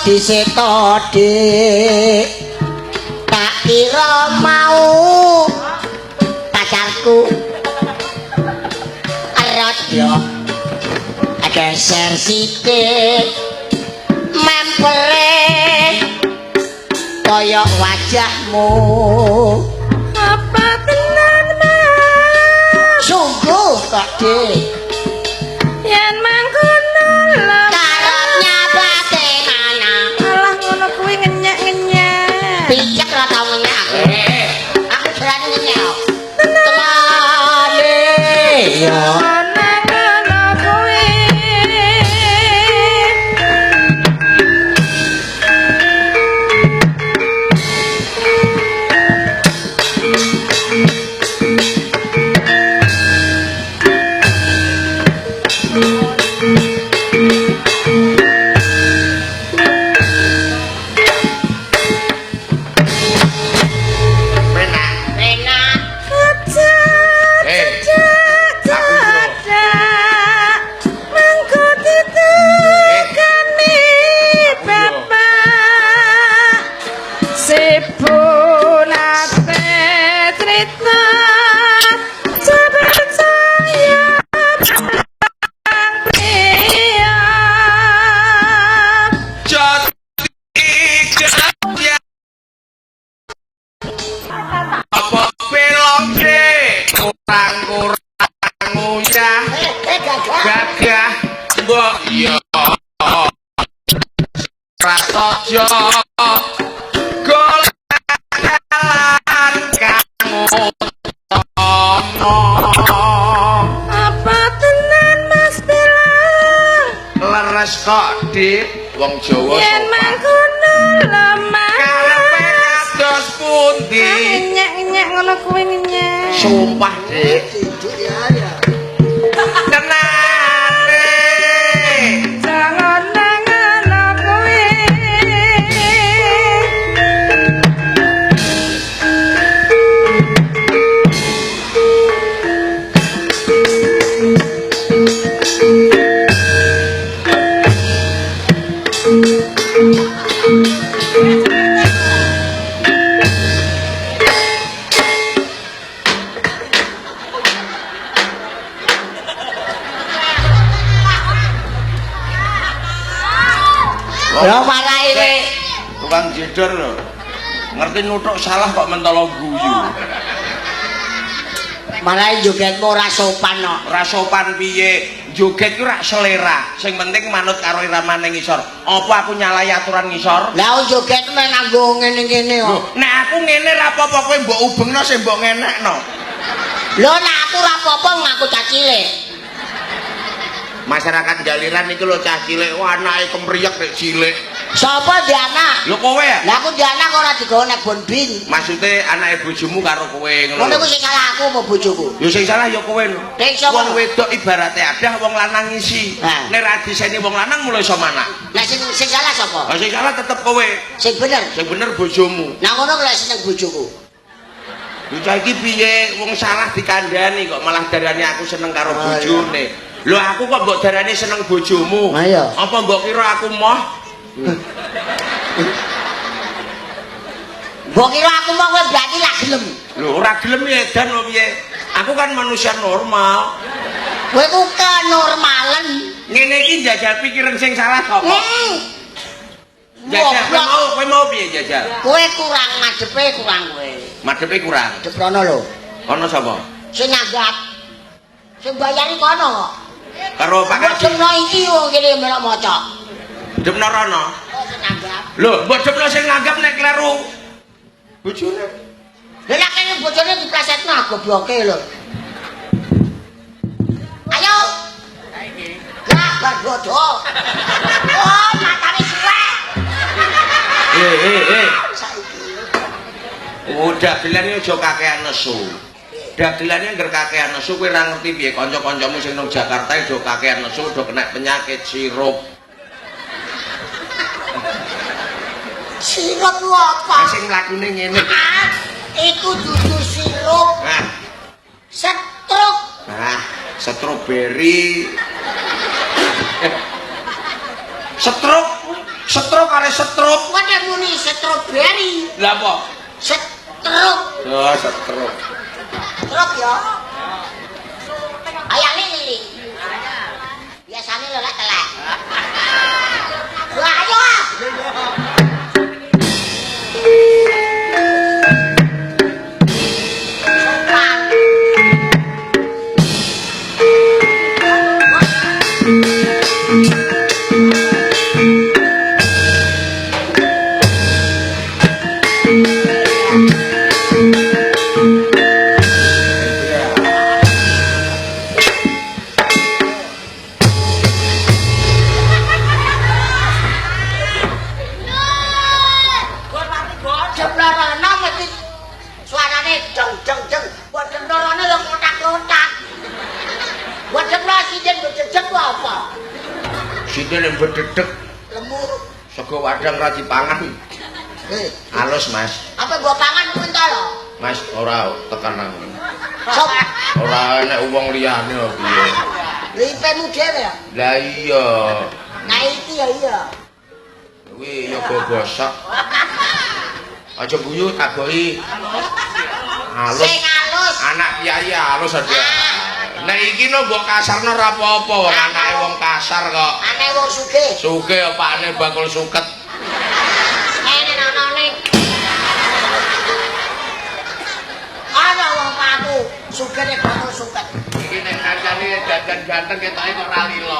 Diseto dik tak kira mau pacarku radya geser sithik mempere kaya wajahmu apa tenan mas sungguh kok dik yen mangkono lho pijak ra tau ngenyak aku berani ngenyak tenane ya gagah mbok iya prasaja golakan kamu apa tenan Mas bilang leres kok dik wong Jawa yen mangkono lemah karepe kados pundi nyek-nyek ngono kuwi nyek sumpah dik lho marahi kowe tukang jedor lho ngerti nuthuk salah kok mentolo guyu marahi jogetmu ora sopan kok ora sopan piye joget ku rak selera sing penting manut karo iramane ngisor apa aku nyalahi aturan ngisor lah joget mek nganggo ngene-ngene kok nek aku ngene ra apa-apa kowe mbok ubengno sing mbok ngenekno lho nek aku ra apa-apa ngaku cacile masyarakat Jaliran iki lho cah cilik wah anake kemriyek nek cilik sapa di anak lho kowe ya lah aku di anak kok ora digawe nek bonbin maksude anake bojomu karo kowe ngono ku sing salah aku apa bojoku ya sing salah ya kowe no wong wedok ibarate adah wong lanang ngisi nek ra diseni wong lanang mulai iso manak lah sing salah sapa sing salah tetep kowe sing bener bojomu nah ngono lek seneng bojoku cah iki piye wong salah dikandhani kok malah darani aku seneng karo bojone lho aku kok mbok darani seneng bojomu apa mbok kira aku moh mbok kira aku moh kowe berarti lak gelem lho ora gelem edan lho piye aku kan manusia normal kowe ku kenormalen ngene iki jajal pikiran sing salah sapa jajal kowe mau piye jajal kowe kurang madepe kurang kowe madepe kurang deprono lho ana sapa sing nanggap sing bayari kono kok karo Pak Haji demno iki wong kene melok maca demno rono sing nanggap lho mbok demno sing nanggap nek kleru bojone lha nek kene bojone diplesetno gobloke lho ayo iki sabar bodoh. Oh, matane suwe. Dagelane aja kakean nesu. Dagelane ngger kakean nesu kowe ora ngerti piye kanca-kancamu sing nang Jakarta do kakean nesu do kena penyakit sirup. Sirup ku apa? Sing mlakune ngene. Iku dudu sirup. Nah. Setruk. Nah, stroberi. Setruk. Setruk kare setruk. Kok muni stroberi? Lah apa? Setruk. Oh, setruk. Setruk ya. Ayang lili. Biasane lho lek telek. Wah, ayo. Sindel bededek lemu sego wadang ra dipangan. Halus, Mas. Apa gua pangan kuwi to lho? Mas, ora tekan nang. Ora enek wong liyane kok piye. Lipemu dhewe ya? Lah iya. Nah iki ya iya. Kuwi ya gosok. Aja guyu tagoki. Halus. Sing halus. Anak kiai halus aja. Nek iki no mbok kasarno ora apa-apa, anake wong kasar kok. Anake wong sugih. Sugih opane bakul suket. Ene nonone. Ana wong paku sugih nek bakul suket. Iki nek kancane dadan ganteng ketoke kok ora lilo.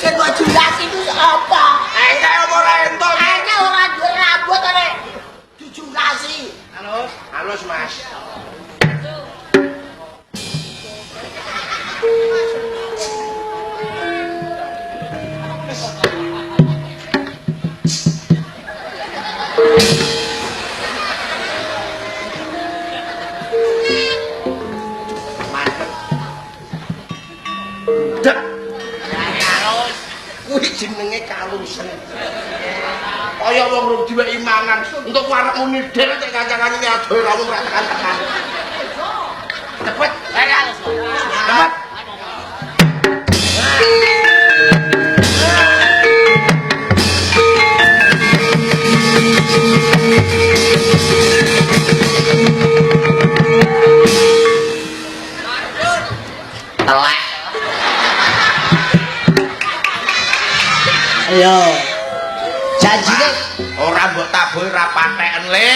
Sing kok jelas itu apa? Engke apa ora entuk? Engke ora duwe rambut ora dijulasi. Halus, halus Mas. Mantep. Dak. Kuwi jenenge kalusen. Kaya wong rung diweki mangan untuk warekmu nidil nek kancane adoh ora wong tekan-tekan. Cepet, ayo. Cepet. Telek. Ayo. Janjine ora mbok tabuhi ra patheken le.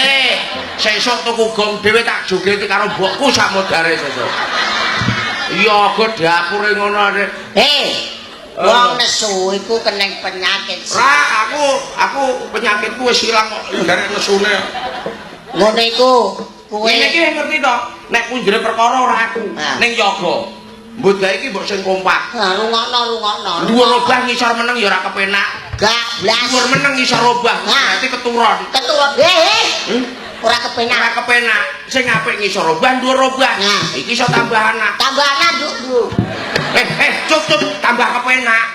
Sesuk tuku gong dhewe tak jogeti karo mbokku sak modare sesuk. Iya go dapure ngono rek. Wong nesu iku keneng penyakit. Ra aku penyakitku wis ilang kok dari nesune. Ngono iku kowe iki ngerti to? Nek punjere perkara ora aku, ning yoga. Mbut gawe iki mbok sing kompak. Rungokno. Dhuwur obah ngisor meneng ya ora kepenak. Gak blas. Dhuwur meneng ngisor obah. Berarti keturun. Keturun. Ora kepenak. Sing apik ngisor obah, dhuwur obah. Iki iso tambah anak. Tambah anak, Nduk. Cuk, tambah kepenak.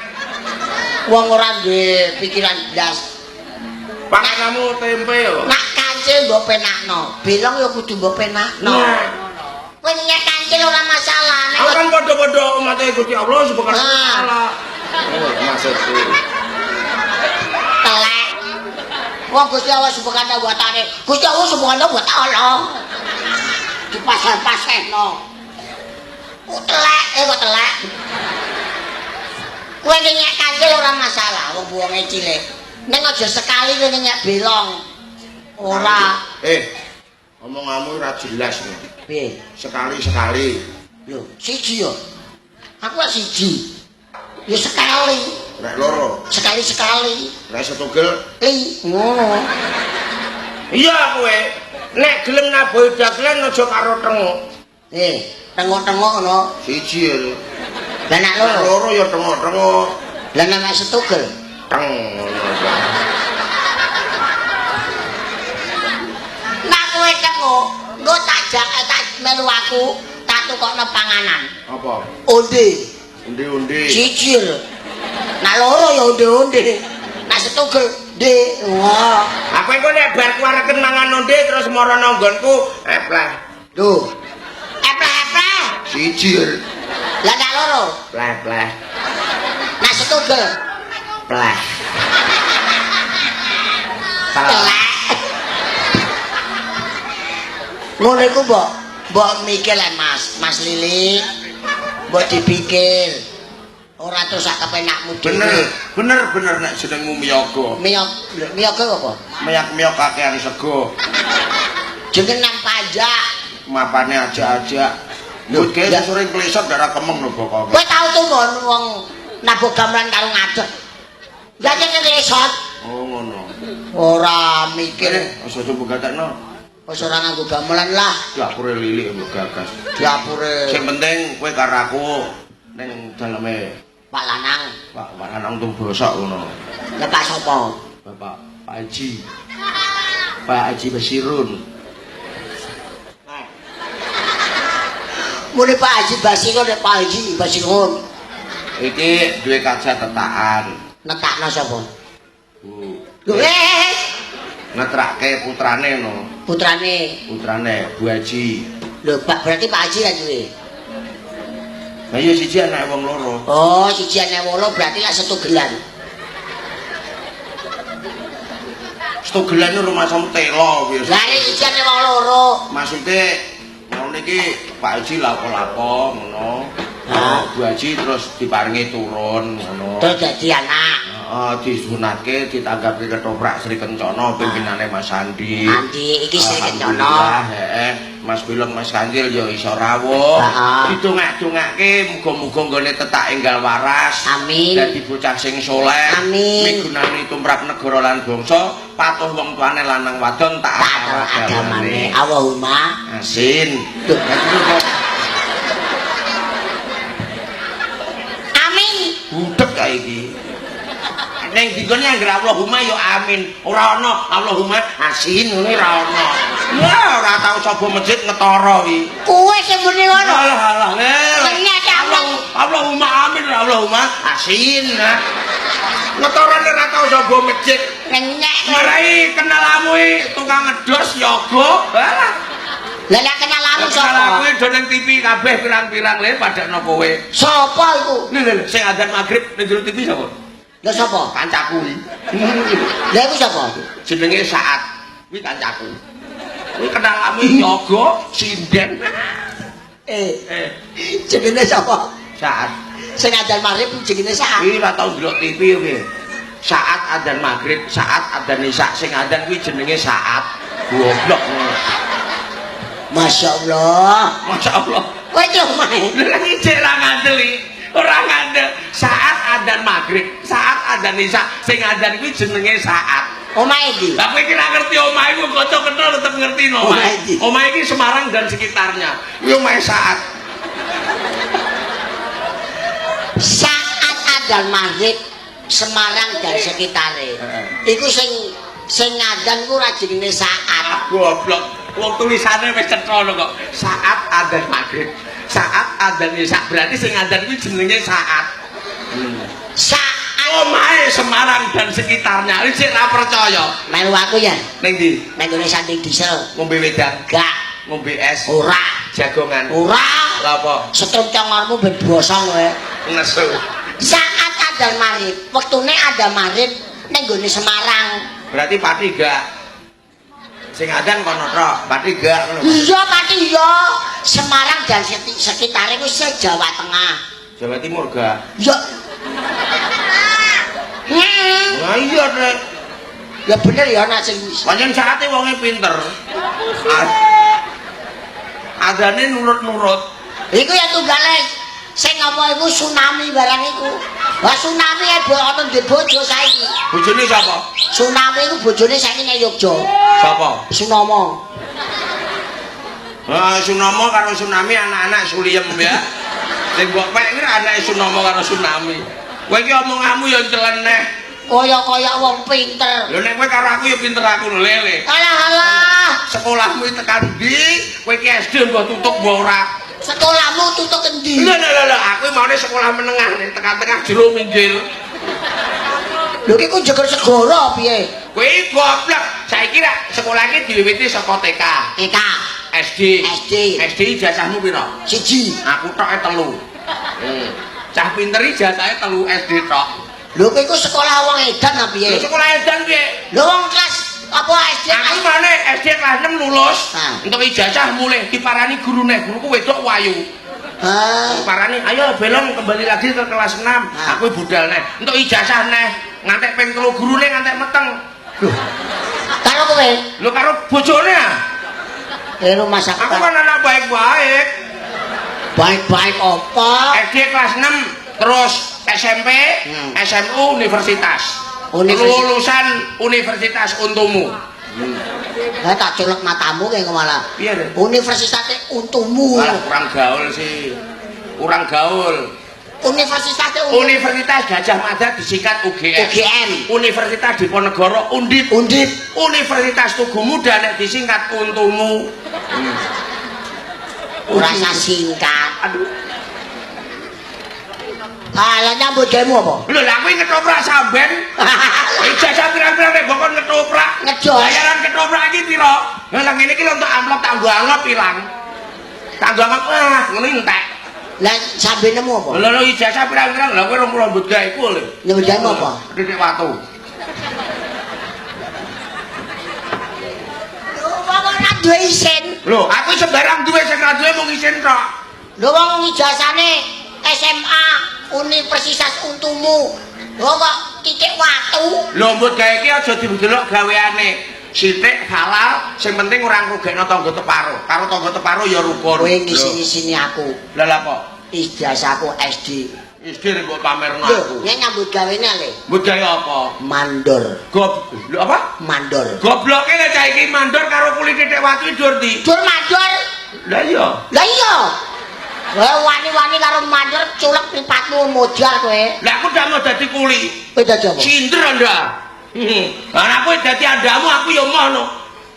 Wong ora duwe pikiran blas. Pangananmu tempe yo. Nak kancil mbok penakno. Belong ya kudu mbok penakno. Kowe nyek kancil ora masalah. Nek kan padha-padha umate Gusti Allah subhanahu wa taala. Oh, maksudku. Telek. Wong Gusti Allah subhanahu wa taala. Gusti Allah subhanahu wa taala. Dipasar-pasarno. Telek, kok telek. Kowe nyek kancil ora masalah, wong buange cilik. Ning aja sekali kowe nyek belong. Ora. Omonganmu ora jelas nih. Piye? Sekali-sekali. Lho, siji yo. Aku wis siji. Ya sekali. Nek loro. Sekali-sekali. Nek setunggal. Ngono. Iya kowe. Nek gelem nabuhi dagelan aja karo tenguk. Tengok-tengok ngono. Siji. Lah nek loro ya tengok-tengok. Lah nek setugel. Teng. Nak kowe tengok, engko tak melu aku, tak tukokno panganan. Apa? Onde. Onde-onde. Siji. Nak loro ya onde-onde. Nak setugel, Dik. Wah. Aku engko nek bar kuwareken mangan onde terus mara nang nggonku, epleh. Tuh. Epleh-epleh. Siji. Lah nak loro? Pleh-pleh. Nak setugel? Pleh. Pleh. Ngono iku mbok mikir lah Mas Lili. Mbok dipikir. Ora terus sak kepenakmu dhewe. Bener nek jenengmu Miyaga. Miyaga apa? Miyak kakean sego. Jeneng nang pajak. Mapane aja-aja. Lho, ge sore klesot darah kemeng lho kok. Kowe tau tunggon wong nabok gamelan karo ngadeg. Ya jenenge klesot. Oh ngono. Ora mikir. Aja coba gatekno. Wis ora nganggo gamelan lah. Dapure Lilik mbok gagas. Dapure. Sing penting kowe karo aku ning daleme Pak Lanang. Pak Lanang tung bosok ngono. Lah Pak sapa? Bapak Pak Haji. Pak Haji Basirun. Mune Pak Haji Basirun nek Pak Haji Basirun. Iki duwe kaca tetakan. Netakno sapa? Lho ngetrake putrane no. Putrane Bu Haji. Lho Pak berarti Pak Haji kan duwe. Lah iya siji anak wong loro. Oh, siji anak wong loro berarti lak setugelan. Setugelan rumah sama telo wis. Lah iki siji anak wong loro. Maksude ngono iki Pak Haji lapo-lapo ngono. Bu Haji terus diparingi turun ngono. Terus dadi anak. Disunatke ditanggapi ketoprak Sri Kencana pimpinane Mas Andi. Andi iki Sri Kencana. Heeh. Mas Bilong Mas Kanjil ya iso rawuh. Ditungak-tungake muga-muga nggone tetak enggal waras. Amin. Dadi bocah sing saleh. Amin. Migunani tumrap negara lan bangsa, patuh wong tuane lanang wadon taat agamane. Allahumma amin. Amin. Budek kae iki. Neng dikone anggere Allahumma ya amin. Ora ana Allahumma asin ngene ora ana. Wah, ora tau coba masjid ngetara wi. Kowe sing muni ngono. Alah. Allahumma amin, Allahumma asin. Ngetarane ora tau coba masjid. Nenyek. Marai kenalamu tukang ngedos yoga. Alah. Lah nek kenalamu sapa? Kenalamu do ning TV kabeh pirang-pirang le padakno kowe. Sapa iku? Lho sing adzan magrib ning TV sapa? Lha sapa? Kancaku iki. Lha iku sapa? Jenenge Saat. Kuwi kancaku. Kuwi kenalamu yoga sinden. Jenenge sapa? Saat. Sing adzan magrib jenenge Saat. Iki ora tau ndelok TV piye. Saat adzan magrib, saat adzan isya sing adzan kuwi jenenge Saat. Goblok. Masya Allah. Kowe iki omahe. Lha iki cek ra ngandel iki. Ora ngandel. Saat adzan magrib, saat adzan isya sing adzan kuwi jenenge Saat. Omahe iki. Lah kowe iki ra ngerti omahe ku kanca kenal tetep ngerti no omahe. Omahe iki Semarang dan sekitarnya. Kuwi omahe Saat. Saat adzan magrib Semarang dan sekitare. Iku sing adzan ku ora jenenge Saat. Goblok. Wong tulisane wis cetha lho kok. Saat adzan magrib, saat adzan isya berarti sing adzan kuwi jenenge Saat. Saat omahe Semarang dan sekitarnya. Iki ora percaya. Melu aku ya. Ning ndi? Ning ngene sanding diesel. Ngombe wedang. Gak. Ngombe es. Ora. Jagongan. Ora. Lha apa? Setrum congormu ben bosong kowe. Nesu. Saat adzan magrib, wektune adzan magrib ning gone Semarang. Berarti pati gak. Sing adzan kono tok, pati gak ngono. Iya, pati iya. Semarang dan sekitare ku Jawa Tengah. Jawa Timur gak? Ya. Nah iya nek. Ya bener ya ana sing pancen saate wonge pinter. Adzane nurut-nurut. Iku ya tunggale sing apa iku tsunami barang iku. Wah tsunami e ana ndek bojo saiki. Bojone sapa? Tsunami iku bojone saiki ning Yogya. Sapa? Sunomo. Sunomo karo tsunami anak-anak suliem ya. Sing mbok pek iki anake Sunomo karo tsunami. Kowe iki omonganmu ya celeneh. Kaya wong pinter. Lho nek kowe karo aku ya pinter aku lele. Alah. Sekolahmu tekan ndi? Kowe iki SD mbok tutuk mbok ora? Sekolahmu tutuk endi? Lho aku maune sekolah menengah nek tengah-tengah jero minggir. Lho ki ku jeger segara piye? Kowe goblok. Saiki ra sekolah iki diwiwiti saka TK. TK. SD ijazahmu pira? 1. Aku toke 3. Cah pinter ijazahe 3 SD tok. Lho kowe iku sekolah wong edan apa piye? Lho sekolah edan piye? Lho wong kelas apa SD? Aku mane SD kelas 6 lulus. Entuk ijazah mulih diparani gurune. Guruku wedok wayu. Parani ayo belon kembali lagi ke kelas 6. Aku budal neh. Entuk ijazah neh. Ngantek ping 3 gurune ngantek meteng. Lho. Karo kowe? Lho karo bojone ah. Rumah sakit. Aku kan anak baik-baik. Baik-baik apa? SD kelas 6, terus SMP, SMU, universitas. Lulusan universitas untumu. Lah tak colek matamu kayak malah. Iya deh. Universitasnya untumu. Malah kurang gaul sih. Kurang gaul. Universitas Gajah Mada disingkat UGM. Universitas Diponegoro Undip. Universitas Tugu Muda nek disingkat Untumu. Rasa singkat. Aduh. Lah nyambut gawe apa? Lho lha kuwi ketoprak samben. Ijazah pirang-pirang nek bokon ketoprak. Ngejos. Bayaran ketoprak iki pira? Lah ngene iki lho untuk amplop tanggo anggap ilang. Tanggo anggap ngene entek. Lah sampe nemu apa? Lho ijazah pirang-pirang lha kowe rambut gawe iku lho. Nyambut gawe apa? Titik watu. Lho wong ora duwe isin. Lho aku sembarang duwe sing ora duwe mung isin tok. Lho wong ijazahne SMA Universitas Untumu. Lho kok titik watu? Lho mbut gawe iki aja didelok gaweane. Sithik halal, sing penting ora ngrugekno tangga teparo. Karo tangga teparo ya rukun. Kowe ngisi-isini aku. Lah lha apa? Ijazahku SD. SD rek mbok pamerno aku. Nek nyambut gawene le. Mbut gawe apa? Mandor. Lho apa? Mandor. Gobloke lek cah iki mandor karo kulit titik watu dur ndi? Dur mandor. Lah iya. Lah iya. Kowe wani-wani karo mandor culek mripatmu modal kowe. Lah aku ndak mau dadi kuli. Kowe dadi apa? Cinder Anda. Lah kowe dadi andamu aku ya ngono.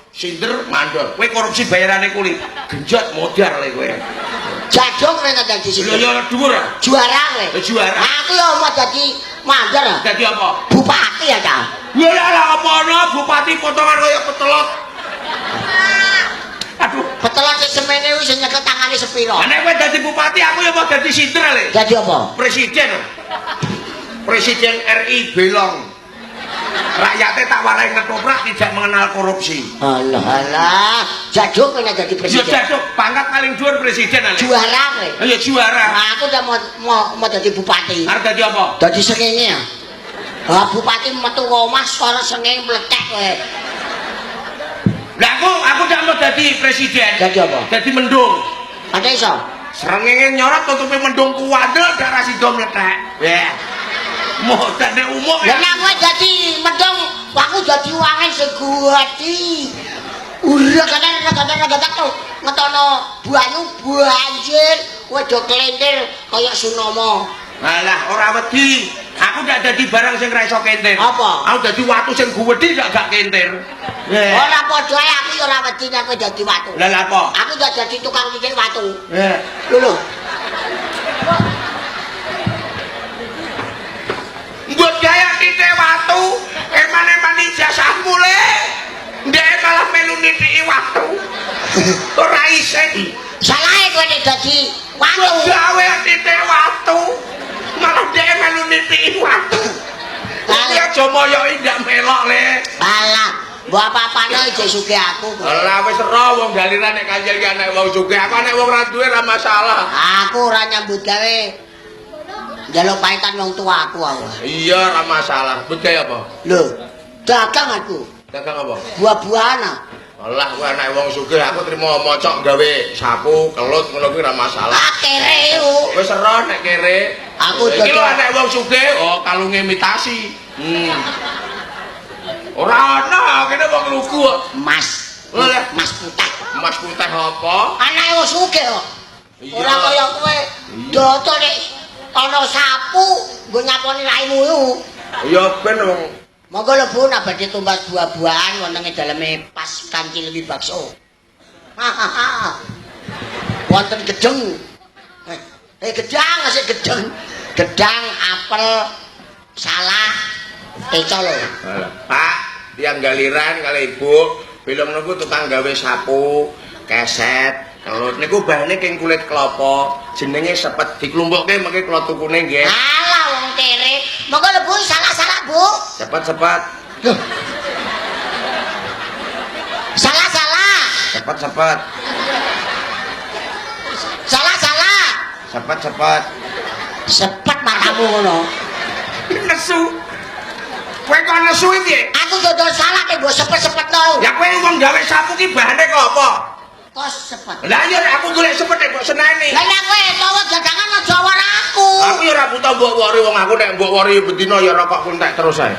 Cinder mandor. Kowe korupsi bayarane kuli. Genjot modal le kowe. Jadong kowe dadi cinder. Lho ya dhuwur. Juara kowe. Juara. Aku ya mau dadi mandor. Dadi apa? Bupati ya, Cak. Lho lah apa ana bupati potongan kaya petelot. Aduh, petelot sing semene wis nyekel tangane sepira. Nek kowe dadi bupati aku ya mau dadi cinder le. Dadi apa? Presiden. Presiden RI Belong. Rakyatnya tak warai ketoprak tidak mengenal korupsi. Alah, jaduk kena jadi presiden. Ya jaduk, pangkat paling dhuwur presiden ale. Juara kowe. Iya juara. Nah, aku udah mau jadi bupati. Arep dadi apa? Dadi sengenge ya. Lah bupati metu omah skara sengenge meletek kowe. Lah aku udah mau jadi presiden. Dadi apa? Dadi mendung. Ada iso? Srengenge nyorot tutupi mendung kuwadel darah sido meletek. Ya. Mau dadi umum ya. Lah kowe dadi mendung, aku dadi wangen seguati. Ura kadang-kadang tuh ngetono banyu banjir, kowe do klentir kaya Sunomo. Alah ora wedi. Aku ndak dadi barang sing ra iso kentir. Apa? Aku dadi watu sing guwedhi gak kentir. Ora padha ae aku ora wedi nek kowe dadi watu. Lah lha apa? Aku ndak dadi tukang titik watu. Lho. Mbok gaya titik watu, eman-eman ijazahmu le. Ndek malah melu nitiki watu. Ora isin. Salahe kowe nek dadi watu. Gawe titik watu. Malah ndek melu nitiki watu. Iki aja moyoki ndak melok le. Alah, mbok apa-apane aja sugih aku. Lah wis ero wong daliran nek kanjeng iki anak wong sugih. Aku nek wong ra duwe ra masalah. Aku ora nyambut gawe. Jaluk paitan wong tua aku. Iya, ora masalah. Budaya apa? Lho, dagang aku. Dagang apa? Buah-buahan. Alah, kowe anak wong sugih, aku trimo mocok gawe sapu, kelut ngono kuwi ora masalah. Kere yo. Wis ero nek kere. Aku iki lho anak wong sugih, oh kalunge imitasi. Ora ana, kene wong lugu kok. Emas. Mas Putih. Mas Putih apa? Anake wis sugih kok. Ora kaya kowe. Doto nek ana sapu nggo nyaponi raimu iku. Ya ben wong. Monggo lho Bu, nek badhe tumbas buah-buahan wonten ing daleme pas kancil wi bakso. Wonten gedeng. Gedang asik gedeng. Gedang, apel, salah, teco lho. Pak, tiyang galiran kali Ibu, film niku tukang gawe sapu, keset, kelut. Niku bahane king kulit kelapa, jenenge sepet diklumpukke mengke kula tukune nggih. Alah wong kere. Monggo lho Bu, salah-salah Bu. Cepet-cepet. Salah-salah. Cepet-cepet. Salah-salah. Cepet-cepet. Sepet matamu ngono. Nesu. Kowe kok nesu iki? Aku dodol salah nek mbok sepet-sepetno. Ya kowe wong gawe sapu ki bahane kok apa? Kok sepet. Lah iya nek aku golek sepet nek mbok seneni. Lah nek kowe tawa dagangan aja war aku. Aku ya ora buta mbok wori wong aku nek mbok wori bendina ya rokok kuntek terus ae.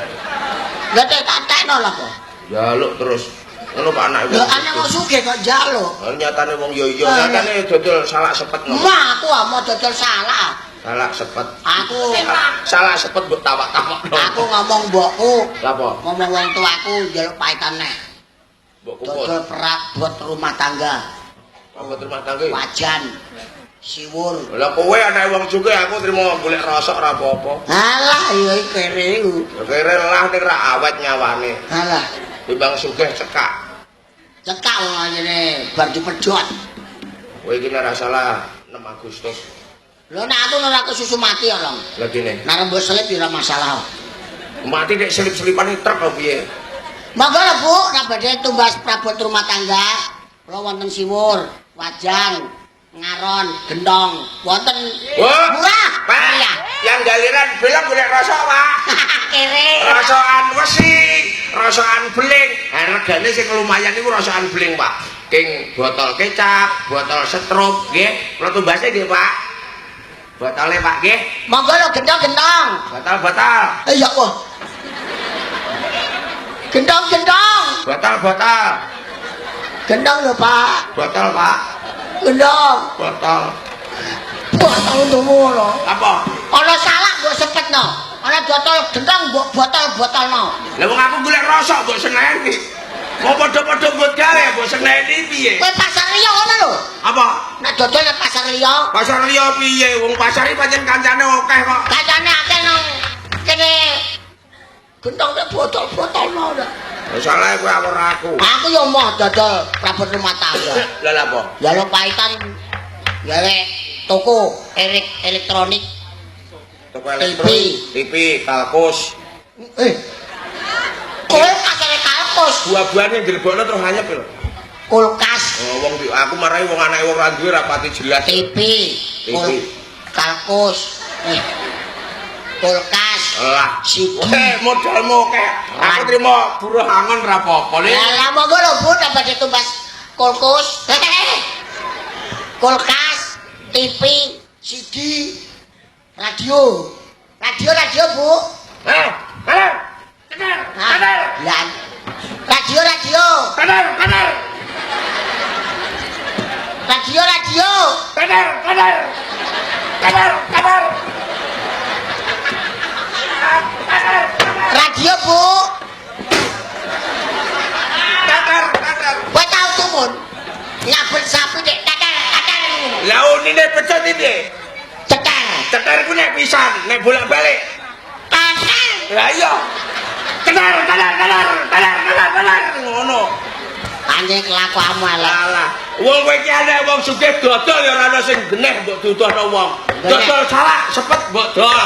Lah tak lah kok. Jaluk terus. Ngono Pak anak Lho anak kok sugih kok njaluk. Nyatane wong yo iya, nyatane dodol salah sepet ngono. Ma aku mau dodol salah. Salah sepet. Aku salah sepet mbok tawak-tawak. Aku ngomong mbokku. Lha apa? Ngomong wong tuaku njaluk paitan nek. Mbokku dodol perabot rumah tangga. Perabot rumah tangga. Wajan. Siwur. Lah kowe anake wong sugih aku trimo golek rosok ora apa-apa. Alah ya kere iku. Kere lah ning ra awet nyawane. Alah. Timbang sugih cekak. Cekak wong ngene bar dipedhot. Kowe iki ora salah 6 Agustus. Lho nek aku ora kesusu mati ya, Long. Lah dene. Nek mbok selip ora masalah. Mati nek selip-selipan truk apa piye? Monggo lho Bu, nek badhe tumbas prabot rumah tangga, kula wonten siwur, wajan, ngaron, gendong, wonten murah. Pak, yang galiran bilang golek rosok, Pak. Kere. Rosokan wesi, rosokan beling. Regane sing lumayan niku rosokan beling, Pak. King botol kecap, botol setrup nggih. Kula tumbase nggih, Pak. Botole, Pak nggih. Monggo lho gendong-gendong. Botol-botol. Ya Allah. Gendong-gendong. Botol-botol. Gendong lho, Pak. Botol, Pak. Gendong. Botol. Botol untukmu lho. Apa? Ana salah mbok sepetno. Ana botol gendong mbok botol-botolno. Lah wong aku golek rosok mbok seneni. Mau padha-padha mbok gawe mbok seneni piye? Kowe pasar liya ngono lho. Apa? Nek dodol nang pasar liya. Pasar liya piye? Wong pasar iki pancen kancane akeh kok. Kancane akeh nang kene. Gendong nek botol-botolno. Salah kowe ora aku. Aku yo mau dodol prabot rumah tangga. Lah lha apa? Jaluk paitan gawe toko elektronik. Toko elektronik, TV, kalkus. Kowe kasane kalkus. Buah-buahan yang dilebokno terus anyep lho. Kulkas. Oh, wong aku marahi wong anake wong ra duwe rapati jelas. TV. Kalkus. Kulkas. Lah, CD. modalmu akeh. Aku trimo buruh angon ra apa-apa. Lah monggo lho Bu, dapat ditumbas kulkus. Kulkas, TV, CD, radio. Radio Bu. Kanan. Lan. Radio. Kanan. Radio. Kanan. Radio Bu. Kanan. Kowe tau tumun. Nyabet sapi nek katar. Lah unine pecet iki. Cetar ku nek pisan, nek bolak-balik. Katar. Lah iya. Kanar. Ngono. Anjing kelakuanmu elek. Alah, wong kowe iki ana wong sugih dodol ya ora ana sing geneh mbok dudohno wong. Dodol salah sepet mbok dol.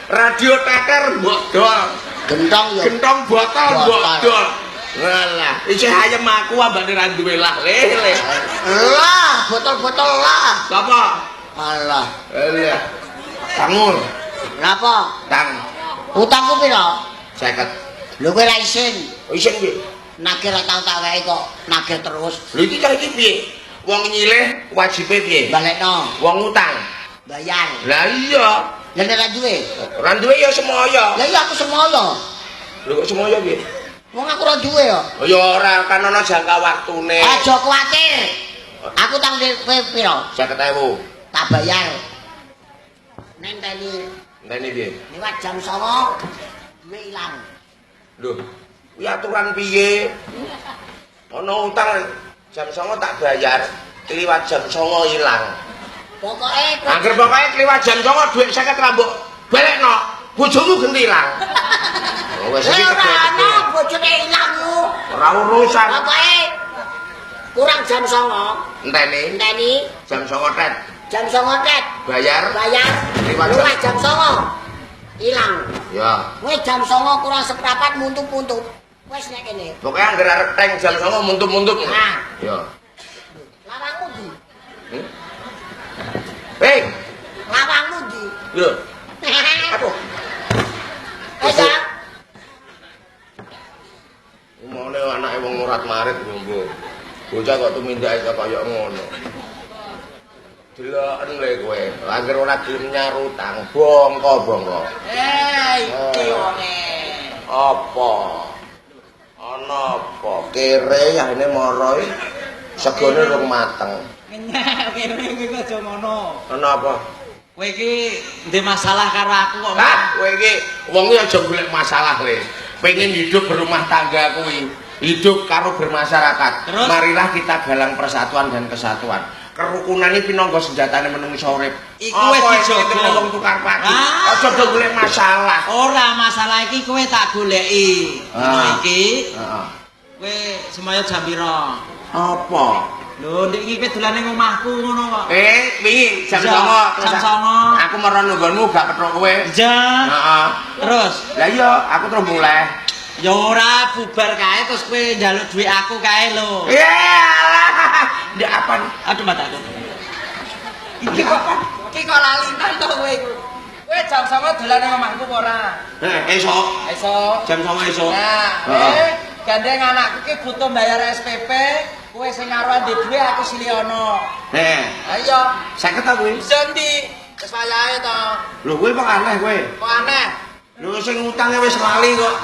Radio teter mbok dol. Gentong botol mbok dol. Walah, isih ayem aku ambane ra duwe lah. Lah, botol-botol lah. Sapa? Alah. Iya. Tangul. Napa? Tang. Utangku piro? 50. Lho kowe ra isin. Isin piye? Nagih ra tau tak wae kok, nagih terus. Lho iki cah iki piye? Wong nyilih wajibe piye? Balekno. Wong utang bayar. Lah iya. Lah nek ra duwe? Ora duwe ya semoyo. Lah iya aku semoyo. Lho kok semoyo piye? Wong aku ora duwe ya. Oh ya ora kan ana jangka waktune. Aja kuwatir. Aku tang kowe piro? 50.000. Tak bayar. Nenteni. Nenteni piye? Liwat jam 09.00 duwe ilang. Lho, kuwi aturan piye? Ana utang jam 09.00 tak bayar, liwat jam 09.00 ilang. Pokoke Angger pokoke liwat jam 09.00 dhuwit 50 rambuk balekno. Bojomu genti ilang. Oh wis iki ana bojone ilang yo. Ora urusan. Pokoke kurang jam 09.00. Enteni jam 09.00 tet. Jam 09.00 tet. Bayar Liwat jam 09.00 ilang. Ya. Wis jam 09.00 kurang seprapat muntup-muntup. Wis nek kene. Pokoke angger arep teng jam 09.00 muntup-muntup. Nah. Ya. Lawangmu ndi? Hei, Lawangmu ndi? lho. Aduh. Esa. Umone anake wong murat-marit ngombo. Bocah kok tumindake kaya ngono. Deloken le kowe. Angger ora gelem nyarutang, bongko-bongko. Iki wonge. Apa? Ana apa? Kere yahne mara iki segone rung mateng. Ngenyek kene iki aja ngono. Ana apa? Kowe iki ndek masalah karo aku kok. Hah, kowe iki wong iki aja golek masalah le. Pengen hidup berumah tangga kuwi, hidup karo bermasyarakat. Terus? Marilah kita galang persatuan dan kesatuan. Kerukunan iki pinangka senjatane menungso urip. Iku wis dijogo wong tukar pagi. Ah. Aja do golek masalah. Ora masalah iki kowe tak goleki. Ngono iki. Heeh. Kowe semaya jam pira? Apa? Lho, ndek iki kowe dolane ning omahku ngono kok. Wingi jam Iya, 09.00. jam 09.00. Aku marang nunggonmu gak petruk kowe. Ja. Heeh. Terus, Lah iya, aku terus mulai. ya ora bubar kae terus kowe njaluk dhuwit aku kae lho. Iyalah. Ndak apa? Aduh mataku. Iki apa? Iki kok lalinan to kowe. Kowe jam 09.00 dolan nang omahku apa ora? Esok. Esuk. Jam 09.00 esok. Nah, Heeh. gandeng anakku ki butuh bayar SPP, kowe sing ngaruhan di duwe aku siliono. Ayo, 50 ta kuwi? bisa ndi? Wis wayahe to. Lho kowe kok aneh kowe. Kok aneh? Lho sing utange wis lali kok.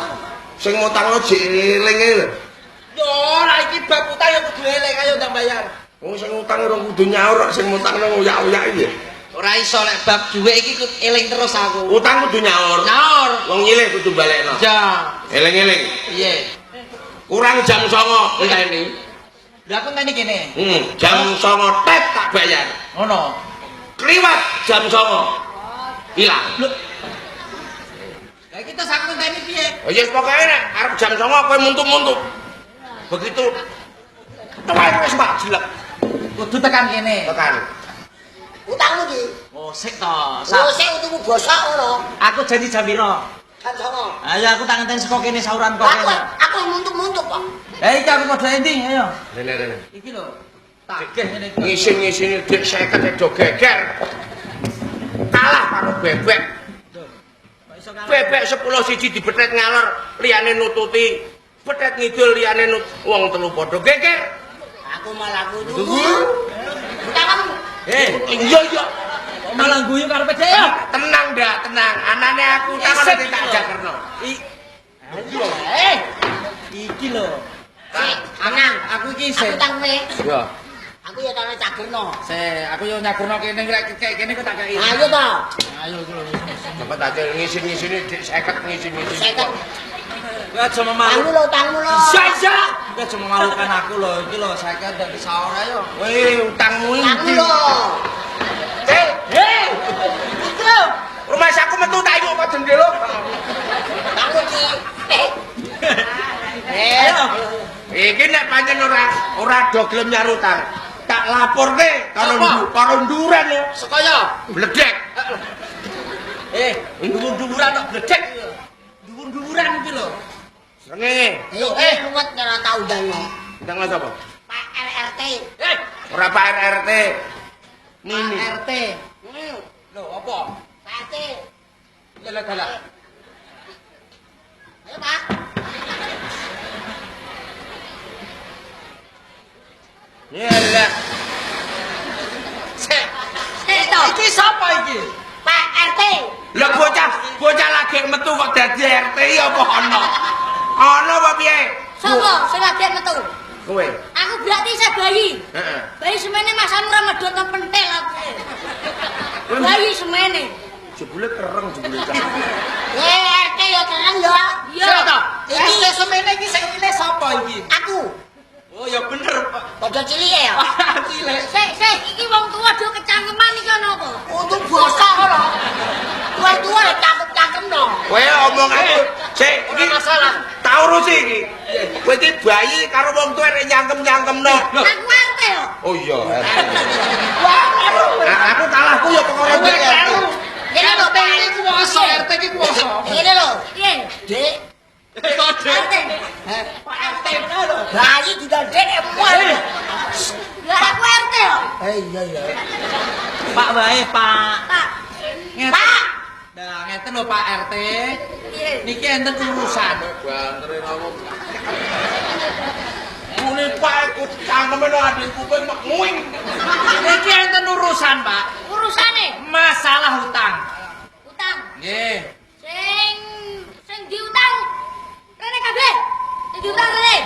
Sing ngutangno jelinge lho. Yo ora iki bab utang ya kudu eling ayo ndang bayar. Wong sing utang ora kudu nyaur, sing ngutangno ngoyak-oyak iki. Ora iso nek bab dhuwit iki kudu eling terus aku. Utang kudu nyaur. Nyaur. Wong nyilih kudu balekno. Ja. Eling-eling. Piye? Kurang jam 09.00 ngenteni. Lah aku ngene kene. Jam 09.00 tet tak bayar. Ngono. Kliwat jam 09.00. Ilang. Lah iki terus aku ngenteni piye? Oh ya pokoke nek arep jam 09.00 kowe muntuk-muntuk. Begitu tuwek wis mbak jelek. Kudu tekan kene. Tekan. Utangmu ndi? Oh, sik to. Oh, sik utuhmu bosok ngono. Aku janji jam pira? Jam 09.00. Ayo aku tak ngenteni saka kene sauran kok Aku kene. aku muntuk-muntuk kok. Lah iki aku padha ending ayo. Rene. Iki lho. Tagih ngene iki. Ngisin-ngisini dik 50 do geger. Kalah karo bebek. Kok iso kalah? Bebek 10 siji dibethet ngalor, liyane nututi. Bethet ngidul liyane wong telu padha geger. Aku malah kudu. Utangmu. Iya. Kok malah guyu karepe dhek ya? Tenang ndak, tenang. Anane aku takon Isep tak iki lho. jakerno. Iki lho. Anang, Aku iki aku sik. utang kowe. Iya. Aku ya tane cagerno. Aku yo nyakurno kene rek kene kok tak kei. Ayo to. Ayo iki lho. Dapat aja ngisin-ngisini dik 50 ngisin-ngisini. Seket. Kowe aja Utangmu memalu. lho, utangmu lho. Iya. Kowe aja memalukan aku lho. Iki lho saya ndak bisa ora yo. Weh, utangmu Utangmu iki. lho. Hei. Iki lho. Rumah saku metu tak iku kok jendela. Utangmu iki. Ayo. Iki nek pancen ora do gelem nyarutang, tak laporke karo nduren lho. Sekaya. Bledek. Dhuwur-dhuwuran kok bledek. Dhuwur-dhuwuran iki lho. Srengenge. Ruwet ora tau ndangno. Ndang sapa? Pak RRT. Ora Pak RRT. Nini. RT. Lho, apa? Pak RT. Dalah. Ayo, Pak. Yalah. Iki sapa iki? Pak RT. Lah bocah lagi metu kok dadi RT ya apa ana? Ana apa piye? Sapa sing lagi metu? Kowe. Aku berarti saya bayi. Heeh. Bayi semene masamu Ramadan to pentel aku. Bayi semene. Jebule kereng jebule cah. RT ya kereng ya. Iya to. Iki semene iki sing milih sapa iki? Aku. Oh ya bener, Pak. Padha cilik ya. Cilik. Sik, iki wong tuwa do kecangkeman iki ana apa? Untuk bosok lho. Tua-tua ya cakep-cakep no. Kowe omong aku. Sik, iki masalah. tak urusi iki. Kowe iki bayi karo wong tuwa nek nyangkem-nyangkemno. Aku RT yo. Oh iya. Wah, Aku kalahku ya perkara iki. Ini lho, Iki kuwasa, RT iki kuwasa. ini lho. Piye? Dik. RT. Pak RT bener lho. Bayi didandek emuan. Lah aku RT yo. Iya. Pak wae, Pak. Pak. Ngeten. Pak. Nah, ngeten lho Pak RT. Piye? Niki enten urusan. Banterin aku. Mune Pak aku cangkeme nang adikku kowe mek muing. Niki enten urusan, Pak. Urusane Masalah hutang. utang. Nggih. Sing diutang. Rene kabeh. Sing diutang rene.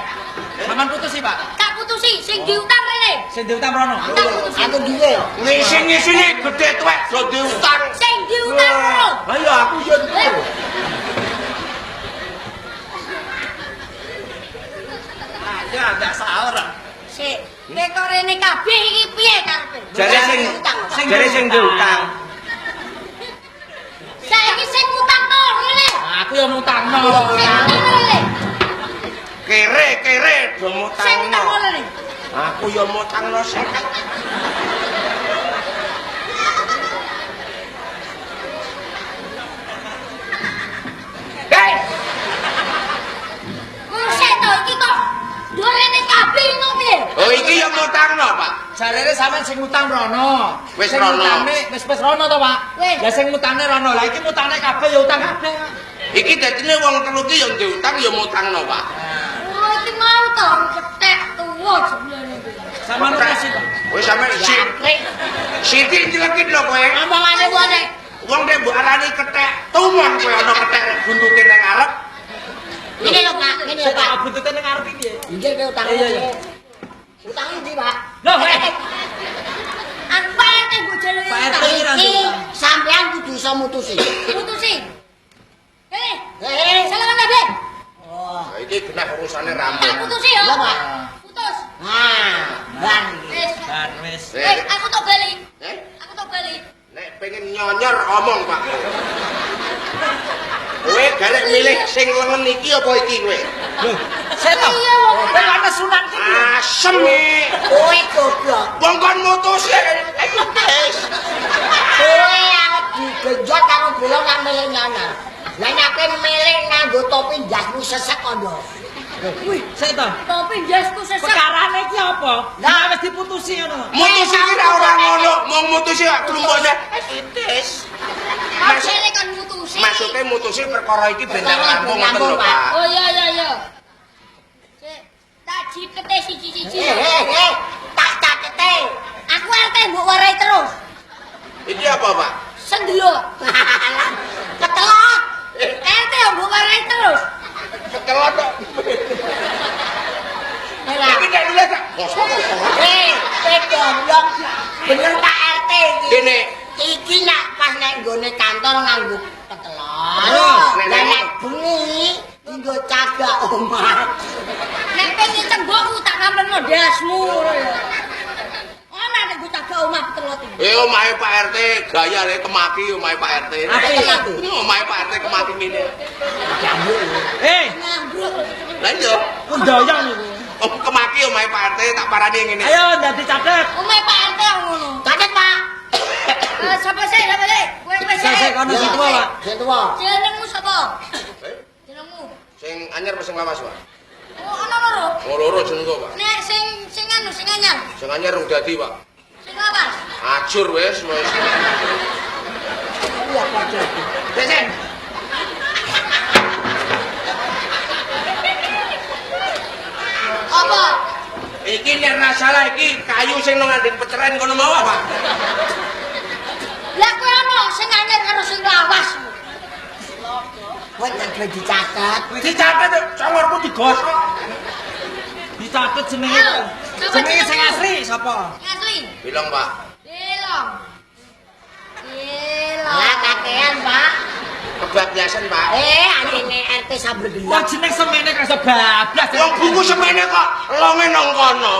Sampeyan putusi, Pak. Tak putusi sing diutang rene. Sing diutang rono. Tak putusi. Aku duwe. Ngisi-ngisine gedhe tuwek do diutang. Sing diutang lho. Ha iya aku yo duwe. Ya ndak salah. Sik, nek kok rene kabeh iki piye karepe? Jare sing diutang. Saiki sing utangno rene. Aku yo ngutangno. Sing utangno rene. Kere do Sing utangno mutangno. rene. Aku yo mutangno 50. Hei, Sik to iki kok rene kabeh ngono piye? oh iki yo mutangno, Pak. Jarene sampean sing ngutang rono. Wis Sing rono. ngutangne wis rono to, Pak. Wis. Lah sing ngutangne rono. Lah iki ngutangne kabeh ya utang kabeh. Iki dadine wong telu ki yo diutang yo mutangno, Pak. Oh iki mau to ketek tuwa jebulane. Sampeyan kasih, Pak. Wis sampe Siti nyelekit lho kowe. Omongane ku nek Wong nek mbok arani kethek, tumon kowe ana kethek buntute nang arep. ngene lho Pak, ngene lho Pak. Saya buntute ning arep iki. Inggih ke utang. Iya. Utang ndi, Pak? Loh, Aku Pak RT bojone. Pak RT iki ra Iki utang. sampean kudu iso mutusi. Mutusi. Salaman kabeh. Nah, iki genah urusane rampung. Tak putusi ya. Iya, Pak. Putus. Nah, Ban. Wis. dan wis. Aku tok balik. Eh, Aku tok balik. nek pengen nyonyor omong, Pak. Kowe garek milih sing lengen iki apa iki kowe? Loh, seto. Iya, wong. Kowe ana sunan iki. Asem iki. Kowe goblok. Wong kon mutus ayo wis. Kowe arep digejot karo bolong nang milih nyana. Lah nek kowe milih nganggo topi jasmu sesek kondo. Wih, seto. Topi jasku sesek. Perkarane iki apa? Lah wis diputusi ngono. Mutus iki ra ora ngono, mung mutusi kok klumpone. Sitis. Maksudnya kan mutusi. Maksudnya mutusi perkara iki ben rampung ngoten lho, Pak. Oh iya. Sik, tak jikete siji-siji. Tak cakete. Aku RT mbok warai terus. Iki apa, Pak? Sendelo. Ketelok. RT mbok warai terus. Kekelot kok. Ora. Iki nek nulis tak kosong. Goblok. Bener Pak RT iki. Kene. Iki nak pas nek nggone kantor nganggo ketelok. Nek- Lah nek bengi nggo cagak omah. Nek pengen tembokku tak kampeno dasmu ngono ya. Ana nek nggo cagak omah ketelok iki. Omahe Pak RT gayane kemaki omahe Pak RT. Apik. Omahe Pak RT kemaki ngene. Ngambruk. Lah iya, Kundoyong niku. om kemaki omahe Pak RT tak parani ngene. Ayo dadi catet. Omahe Pak RT ngono. Catet, Pak. Sapa sih? Kowe wis Saya kono sing tuwa, Pak. Sing tuwa. Jenengmu sapa? Jenengmu. Sing anyar apa sing lawas, Pak? Oh, ana loro. Oh, loro jeneng kok, Pak. Nek sing anu sing anyar. Sing anyar rung dadi, Pak. Sing lawas. Ajur wis. Iya, Pak. Desen. Apa? Iki nek ra salah iki kayu sing nang ngandhut peceren kono mau, Pak. Lah kowe ana sing anyar karo sing lawas. Wes wis dicatet. Dicatet congormu digosok. Dicatet jenenge. Jenenge sing asli sapa? Asli. Bilang, Pak. Bilang. Lah kakean, Pak. Kebablasan, Pak. Anjene RT Sabar Gendang. Wah jeneng semene kok iso bablas. Wong buku semene kok longe nang kono.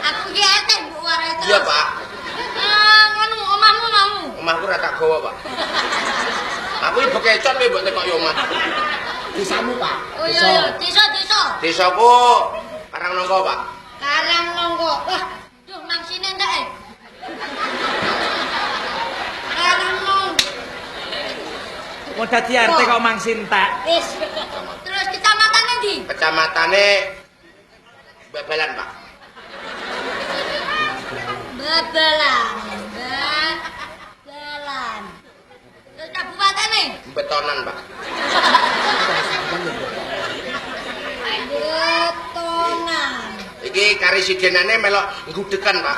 Aku ki RT Bu warai terus. Iya, Pak. Ngono omahmu mau. Omahku ra tak gawa, Pak. Aku iki bekecot kowe mbok tekok yo omah. Desamu, Pak. Oh iya, desa. Desaku Karangnongko, Pak. Karangnongko. Wah, duh mangsine ndak e. Karangnongko. Mau dadi RT kok mangsin tak. Wis. Terus kecamatan ndi? Kecamatane Babalan, Pak. Babalan. Terus kabupatene? Betonan, Pak. Betonan. Iki karesidenane melok nggudekan, Pak.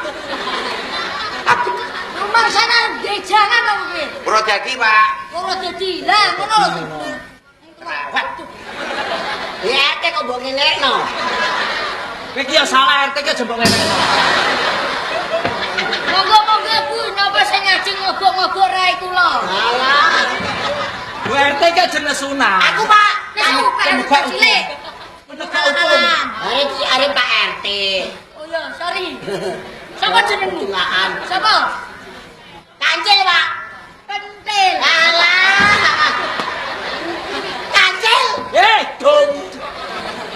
Rumah sana dejangan apa kuwi? Purwodadi, Pak. Purwodadi. Lah ngono lho. Waduh. Ya RT kok mbok ngenekno. Kowe ki yo salah RT ki aja mbok ngene. Monggo Bu, napa sing ngajeng ngobok-ngobok rai kula? Alah. Bu RT ki aja nesunah. Aku, Pak. Pembuka cilik. Pembuka hukum. Are Pak RT. Oh iya, sorry. Sapa jenengmu? Tungaan. Sapa? Kancil, Pak. Pentil. Alah. Kancil. Dong.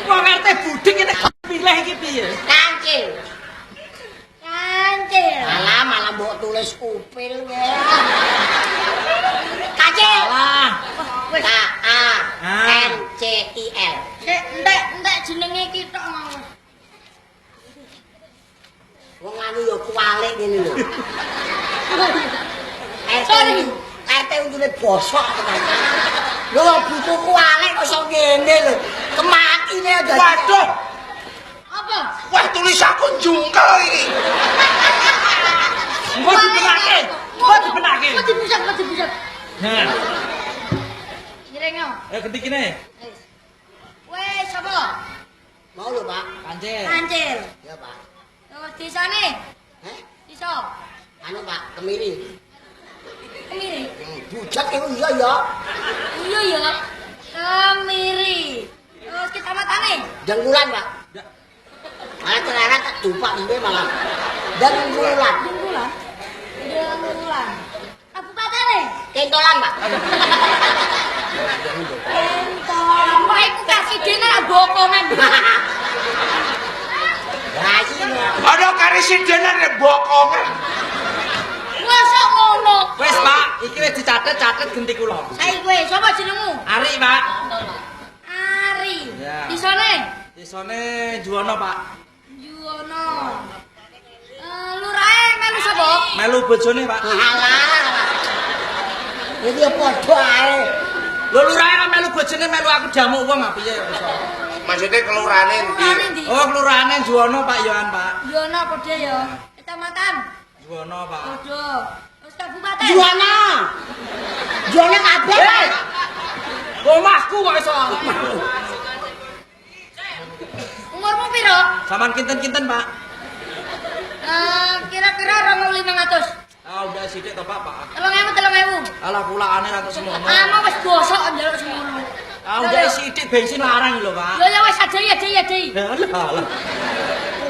Wong RT buding ini pilih iki piye? Kancil. Kancil. Alah malah mbok tulis kupil ya. Kancil. Salah. Wis. K A N C I L. Sik entek jenenge iki tok mau. Wong anu ya kualik ngene lho. Sorry. RT untune bosok tenan. Lho buku kualik kok iso ngene lho. Kemakine aja. Waduh. Apa? Wah, tulisanku jungkel iki. Mbok dibenake. Mbok dibenake. Kok dibusak. Nah, Ngirengo. ganti kene. Wes sapa? Mau lho, Pak. Kancil. Kancil. Ya, Pak. Terus desane? Heh, Iso. anu Pak, Kemiri. Kemiri. Bujak iku iya ya. Iya ya. Kemiri. Terus kecamatane? Dengkulan, Pak. Malah celana tak dupak mbe malah. Dengkulan. Dengkulan. Dengkulan. Kabupatene? Kentolan, Pak. Enton. Wah, iku kasidene bokongan. Lah iki Ada karesidenan nek bokongan. Mosok ngono. Wes, Pak, iki wis dicatet ganti kula. Saiki kowe sapa jenengmu? Ari, Pak. Ari. Ya. Disone? Disone Juwono, Pak. Juwono. Lurahe melu sapa? Melu bojone, Pak. alah. Iki ya padha ae. Lho lurahe kan melu bojone melu aku jamu wong ah piye iso. Maksudnya kelurane ndi? Lurahane ndi? Oh, kelurahane Juwono, Pak Yohan, Pak. Juwono padha ya. Kecamatan? Juwono, Pak. Padha. Terus kabupaten? Juwana. Juwana kabeh, Pak. Omahku kok iso. Umurmu piro? Saman kinten-kinten, Pak. Kira-kira 2.500. Ah, udah sithik to, Pak, Pak. 3.000. Alah pulaane ra semono. Anu wis bosok njaluk semono. Ah, udah sithik bensin larang lho, Pak. Ya wis ajai. Alah.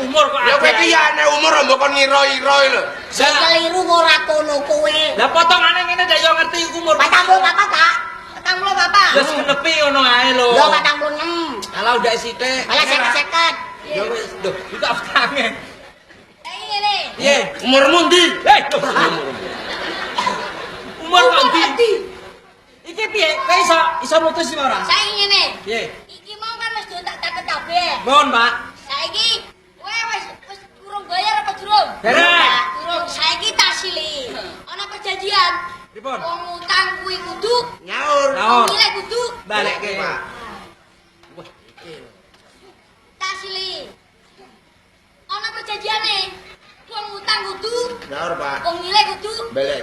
Umur kok Ya kowe iki ya nek umur mbok kon ngira-ira lho. Sing keliru ora kono kowe. Lah potongane ngene dak yo ngerti umur. 44, Pak. 44. Ya senepi ngono ae lho. Yo 46. Alah udah sithik. Malah 50. Ya wis, lho, buka tangan. Ngene. Piye? Umurmu ndi? Umur kok ndi? Iki piye? Kowe iso mutus iki ora? Saiki ngene. Piye? Iki mau kan wis tak catet kabeh. Mohon, Pak. Saiki kowe wis kurang bayar apa durung? Derek. Durung. Saiki tak sili. Ana perjanjian. Pripun? Wong utang kuwi kudu Nyaur. Naon? nilai kudu Balekke, Pak. tak sili. Ana perjanjiane. Wong utang kudu, Nyaur, Pak. wong nilai kudu Balik.